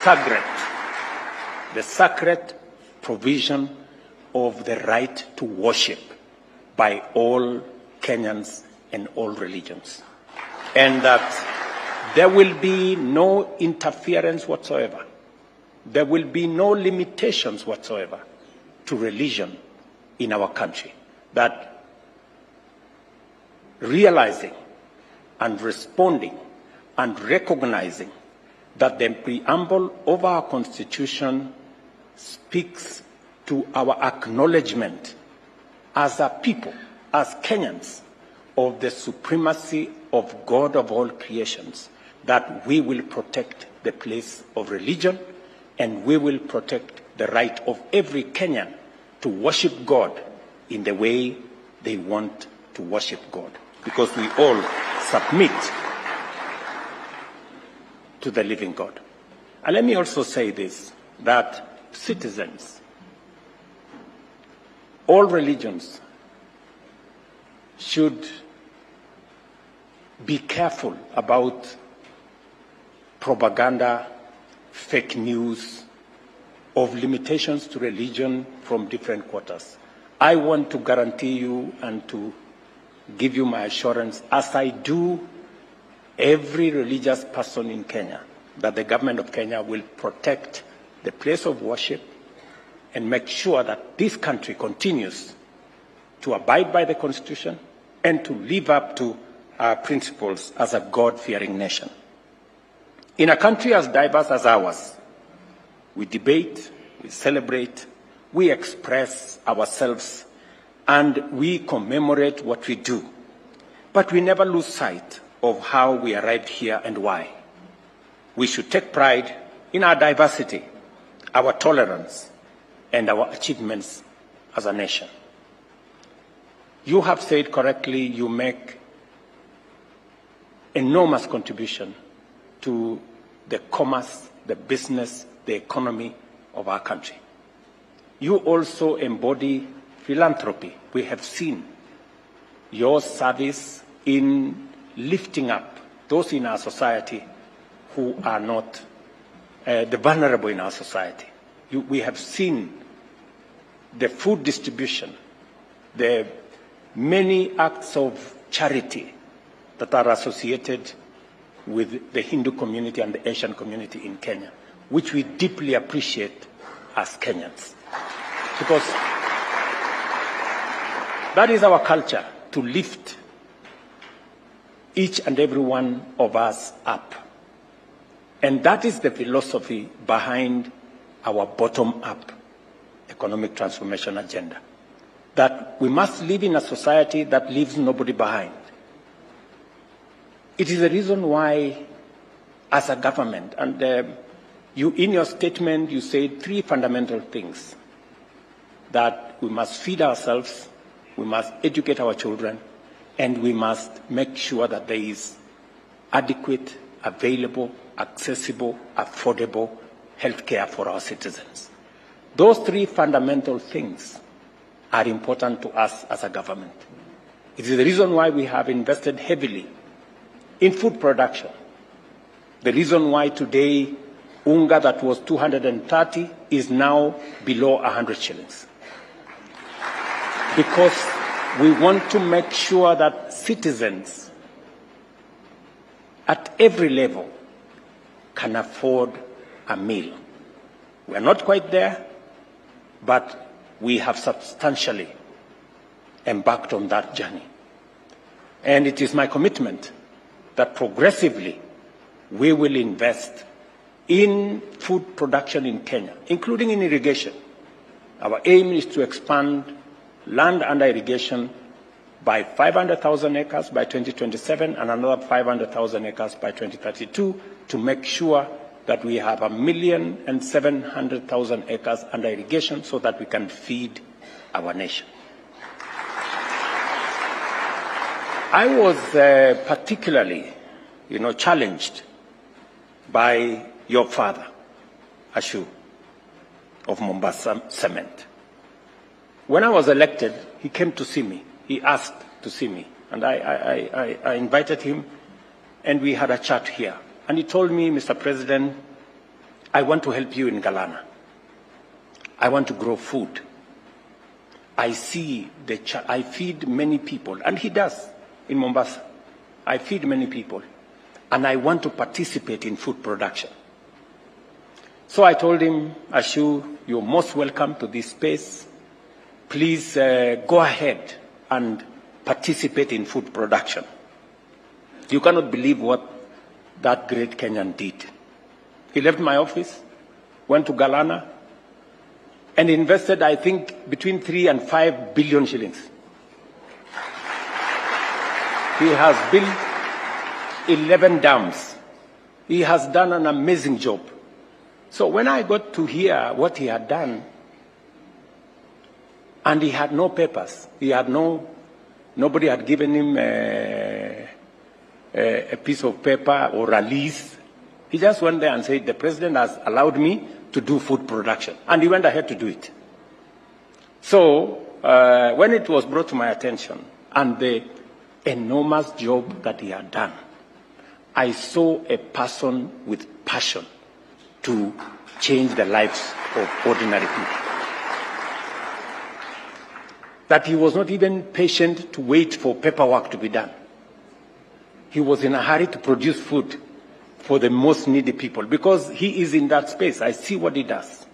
sacred, the sacred provision of the right to worship by all Kenyans and all religions, and that there will be no interference whatsoever. There will be no limitations whatsoever to religion in our country. That realizing and responding and recognizing that the preamble of our Constitution speaks to our acknowledgement as a people, as Kenyans, of the supremacy of God of all creations, that we will protect the place of religion and we will protect the right of every Kenyan to worship God in the way they want to worship God, because we all submit to the living God. And let me also say this, that citizens, all religions, should be careful about propaganda, fake news, of limitations to religion from different quarters. I want to guarantee you and to give you my assurance, as I do every religious person in Kenya, that the government of Kenya will protect the place of worship and make sure that this country continues to abide by the Constitution and to live up to our principles as a God-fearing nation. In a country as diverse as ours, we debate, we celebrate, we express ourselves, and we commemorate what we do. But we never lose sight of how we arrived here and why. We should take pride in our diversity, our tolerance, and our achievements as a nation. You have said correctly, you make enormous contribution to the commerce, the business, the economy of our country. You also embody philanthropy. We have seen your service in lifting up those in our society who are not the vulnerable in our society. We have seen the food distribution, the many acts of charity that are associated with the Hindu community and the Asian community in Kenya, which we deeply appreciate as Kenyans. Because that is our culture, to lift each and every one of us up. And that is the philosophy behind our bottom-up economic transformation agenda. That we must live in a society that leaves nobody behind. It is the reason why, as a government, and you, in your statement, you say three fundamental things: that we must feed ourselves, we must educate our children, and we must make sure that there is adequate, available, accessible, affordable health care for our citizens. Those three fundamental things are important to us as a government. It is the reason why we have invested heavily in food production. The reason why today unga that was 230 is now below 100 shillings. Because we want to make sure that citizens at every level can afford a meal. We are not quite there, but we have substantially embarked on that journey. And it is my commitment that progressively we will invest in food production in Kenya, including in irrigation. Our aim is to expand land under irrigation by 500,000 acres by 2027 and another 500,000 acres by 2032 to make sure that we have 1,700,000 acres under irrigation so that we can feed our nation. I was particularly, challenged by your father, Ashu, of Mombasa Cement. When I was elected, he came to see me. He asked to see me, and I invited him, and we had a chat here. And he told me, Mr. President, I want to help you in Galana. I want to grow food. I see I feed many people, and he does in Mombasa. I feed many people, and I want to participate in food production. So I told him, Ashu, you're most welcome to this space. Please go ahead and participate in food production. You cannot believe what that great Kenyan did. He left my office, went to Galana, and invested, I think, between 3 and 5 billion shillings. He has built 11 dams. He has done an amazing job. So when I got to hear what he had done, and he had no papers, nobody had given him a piece of paper or a lease. He just went there and said, the president has allowed me to do food production. And he went ahead to do it. So when it was brought to my attention and the enormous job that he had done, I saw a person with passion to change the lives of ordinary people. That he was not even patient to wait for paperwork to be done. He was in a hurry to produce food for the most needy people because he is in that space. I see what he does.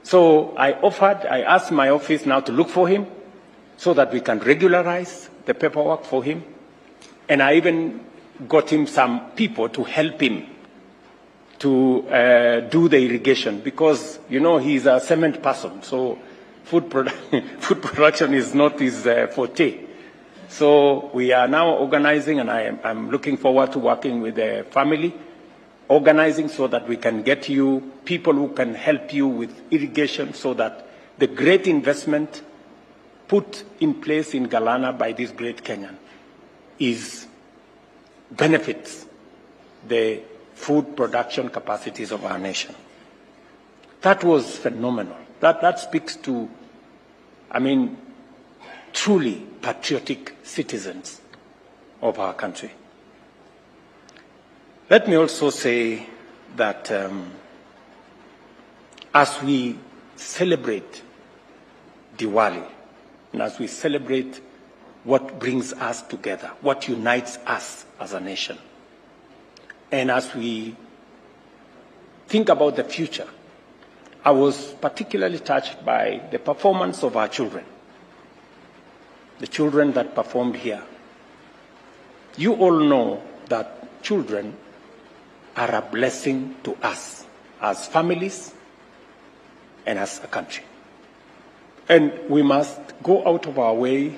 So I asked my office now to look for him so that we can regularize the paperwork for him. And I even got him some people to help him to do the irrigation because, you know, he's a cement person. So food production is not his forte. So we are now organizing, and I'm looking forward to working with the family, organizing so that we can get you people who can help you with irrigation so that the great investment put in place in Galana by this great Kenyan benefits the food production capacities of our nation. That was phenomenal. That speaks to, truly patriotic citizens of our country. Let me also say that as we celebrate Diwali, and as we celebrate what brings us together, what unites us as a nation, and as we think about the future, I was particularly touched by the performance of our children, the children that performed here. You all know that children are a blessing to us as families and as a country. And we must go out of our way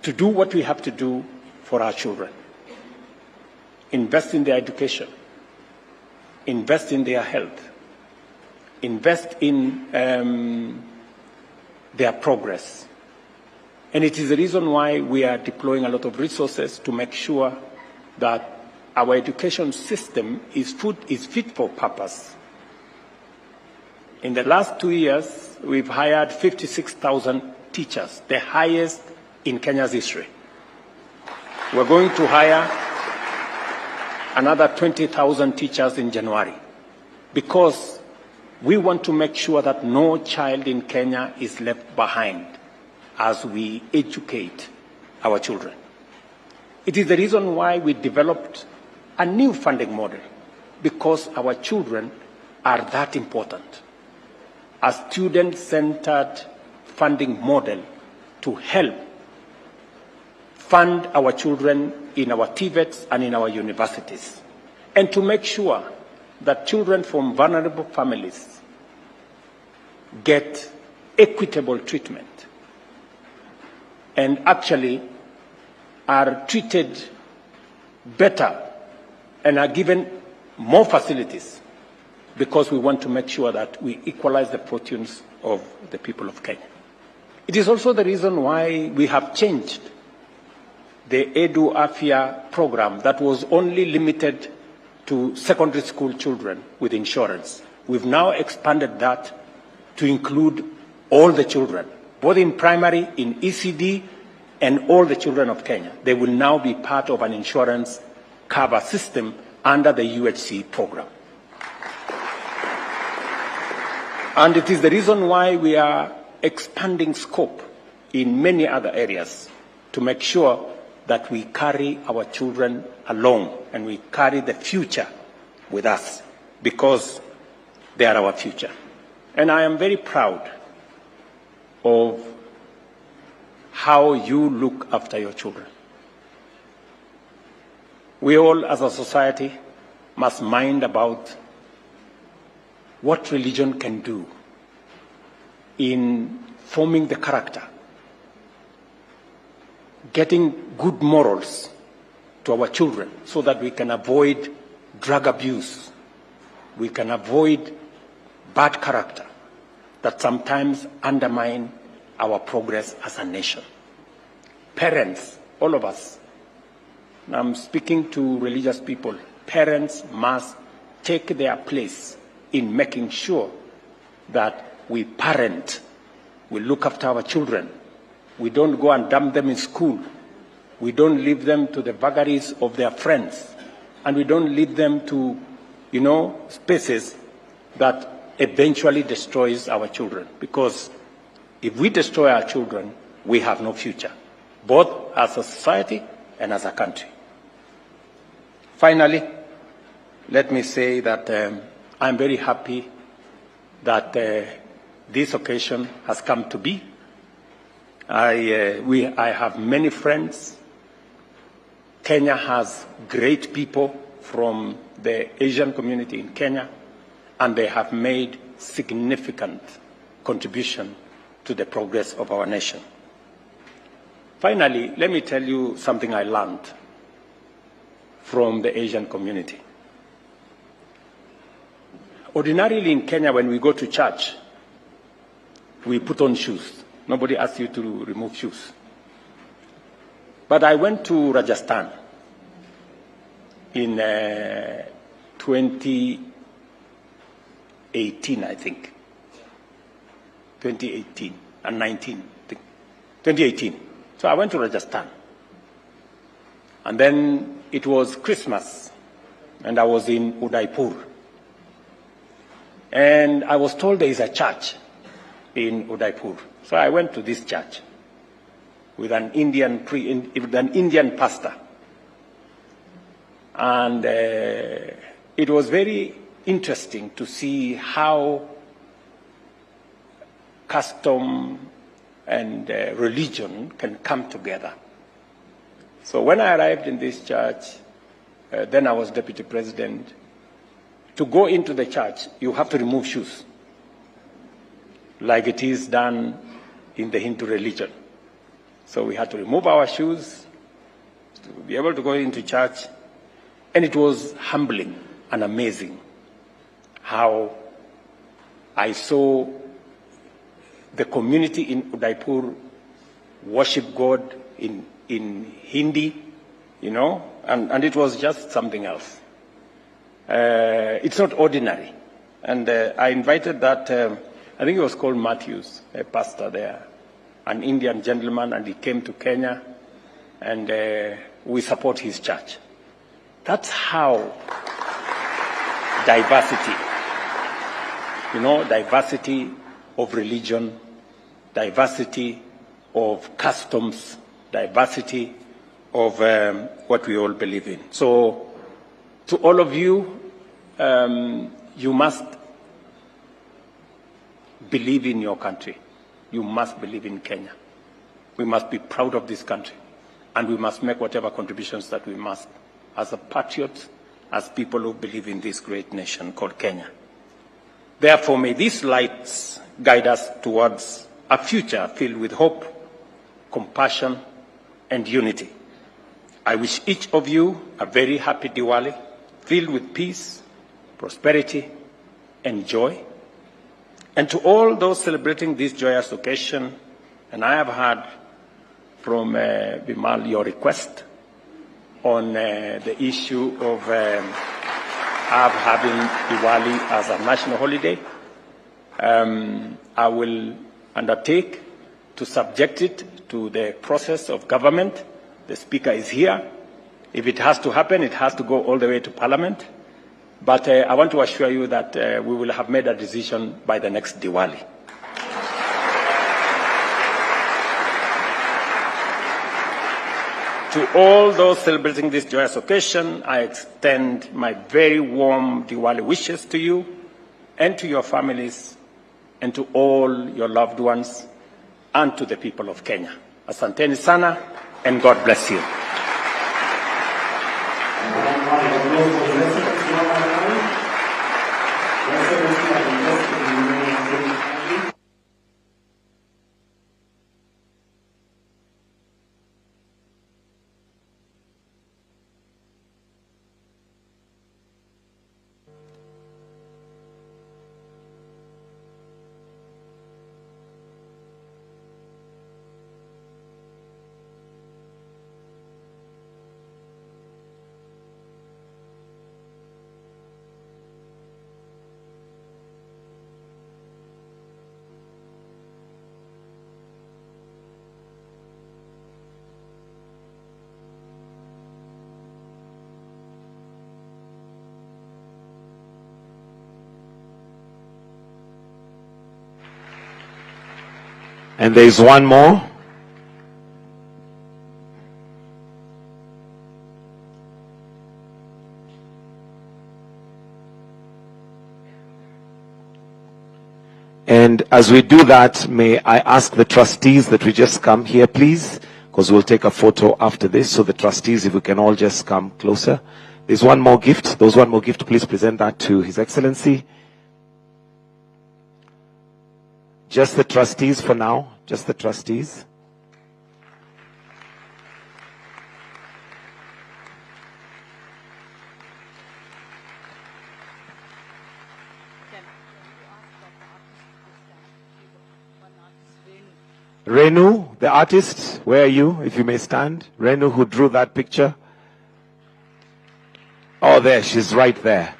to do what we have to do for our children. Invest in their education, invest in their health, invest in their progress. And it is the reason why we are deploying a lot of resources to make sure that our education system is fit for purpose. In the last 2 years, we've hired 56,000 teachers, the highest in Kenya's history. We're going to hire another 20,000 teachers in January because we want to make sure that no child in Kenya is left behind as we educate our children. It is the reason why we developed a new funding model, because our children are that important. A student-centered funding model to help fund our children in our TVETs and in our universities, and to make sure that children from vulnerable families get equitable treatment and actually are treated better and are given more facilities, because we want to make sure that we equalize the fortunes of the people of Kenya. It is also the reason why we have changed the Edu Afya program that was only limited to secondary school children with insurance. We've now expanded that to include all the children, both in primary, in ECD, and all the children of Kenya. They will now be part of an insurance cover system under the UHC program. And it is the reason why we are expanding scope in many other areas to make sure that we carry our children along and we carry the future with us, because they are our future. And I am very proud of how you look after your children. We all, as a society, must mind about what religion can do in forming the character, getting good morals to our children so that we can avoid drug abuse, we can avoid bad character that sometimes undermine our progress as a nation. Parents, all of us, and I'm speaking to religious people, parents must take their place in making sure that we parent, we look after our children. We don't go and dump them in school. We don't leave them to the vagaries of their friends. And we don't lead them to, spaces that eventually destroys our children. Because if we destroy our children, we have no future, both as a society and as a country. Finally, let me say that I'm very happy that this occasion has come to be. I have many friends. Kenya has great people from the Asian community in Kenya, and they have made significant contribution to the progress of our nation. Finally, let me tell you something I learned from the Asian community. Ordinarily in Kenya, when we go to church, we put on shoes. Nobody asks you to remove shoes. But I went to Rajasthan in 2018, I think. 2018 and 19, I think. 2018. So I went to Rajasthan. And then it was Christmas, and I was in Udaipur. And I was told there is a church in Udaipur. So I went to this church with an Indian pastor. And it was very interesting to see how custom and religion can come together. So when I arrived in this church, then I was deputy president. To go into the church, you have to remove shoes, like it is done in the Hindu religion. So we had to remove our shoes to be able to go into church. And it was humbling and amazing how I saw the community in Udaipur worship God in Hindi, and it was just something else. It's not ordinary. And I invited that, I think it was called Matthews, a pastor there, an Indian gentleman, and he came to Kenya, and we support his church. That's how diversity, diversity of religion, diversity of customs, diversity of what we all believe in. So to all of you, you must believe in your country. You must believe in Kenya. We must be proud of this country, and we must make whatever contributions that we must as a patriot, as people who believe in this great nation called Kenya. Therefore, may these lights guide us towards a future filled with hope, compassion, and unity. I wish each of you a very happy Diwali, filled with peace, prosperity, and joy. And to all those celebrating this joyous occasion, and I have heard from Bimal your request on the issue of having Diwali as a national holiday. I will undertake to subject it to the process of government. The Speaker is here, If it has to happen, it has to go all the way to Parliament. But I want to assure you that we will have made a decision by the next Diwali. To all those celebrating this joyous occasion, I extend my very warm Diwali wishes to you and to your families and to all your loved ones and to the people of Kenya. Asanteni sana and God bless you. And there's one more. And as we do that, may I ask the trustees that we just come here, please, because we'll take a photo after this. So the trustees, if we can all just come closer. There's one more gift. There's one more gift. Please present that to His Excellency. Just the trustees for now. Just the trustees. Renu, the artist, where are you, if you may stand? Renu, who drew that picture. Oh, there, she's right there.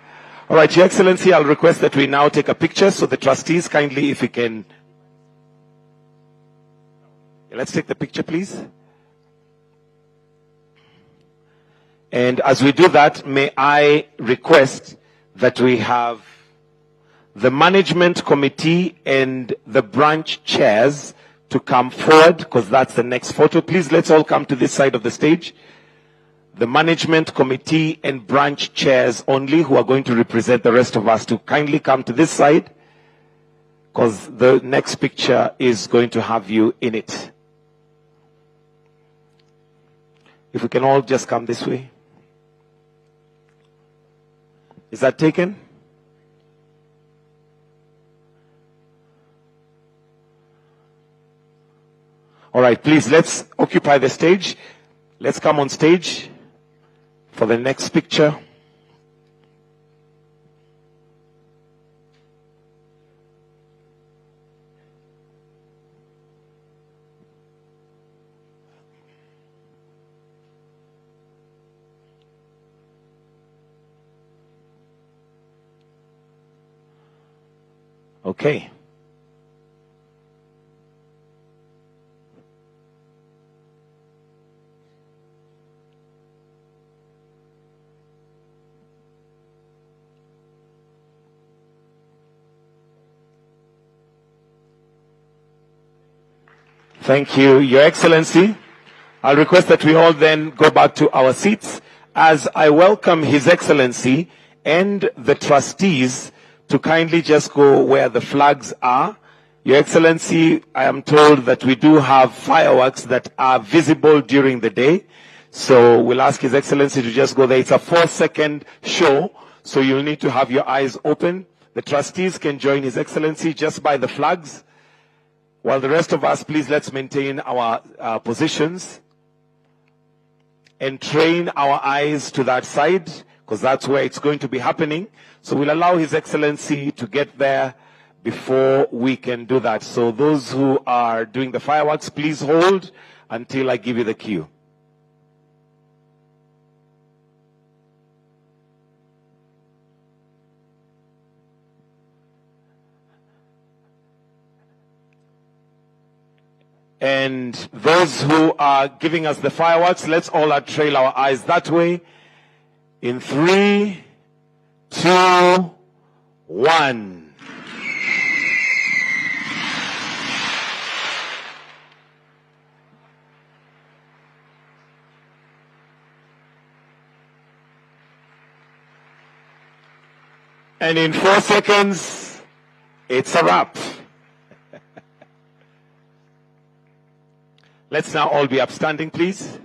All right, Your Excellency, I'll request that we now take a picture. So the trustees, kindly, if we can. Let's take the picture, please. And as we do that, may I request that we have the management committee and the branch chairs to come forward, because that's the next photo. Please, let's all come to this side of the stage. The management committee and branch chairs only, who are going to represent the rest of us, to kindly come to this side, because the next picture is going to have you in it. If we can all just come this way. Is that taken? All right, please, let's occupy the stage. Let's come on stage for the next picture. Okay. Thank you, Your Excellency. I'll request that we all then go back to our seats as I welcome His Excellency and the trustees to kindly just go where the flags are. Your Excellency, I am told that we do have fireworks that are visible during the day. So we'll ask His Excellency to just go there. It's a 4-second show, so you'll need to have your eyes open. The trustees can join His Excellency just by the flags. While the rest of us, please, let's maintain our positions and train our eyes to that side, because that's where it's going to be happening. So we'll allow His Excellency to get there before we can do that. So those who are doing the fireworks, please hold until I give you the cue. And those who are giving us the fireworks, let's all trail our eyes that way. In 3, 2, 1. And in 4 seconds, it's a wrap. Let's now all be upstanding, please.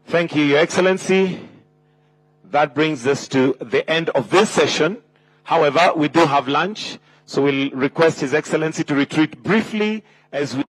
Thank you, Your Excellency. That brings us to the end of this session. However, we do have lunch, so we'll request His Excellency to retreat briefly as we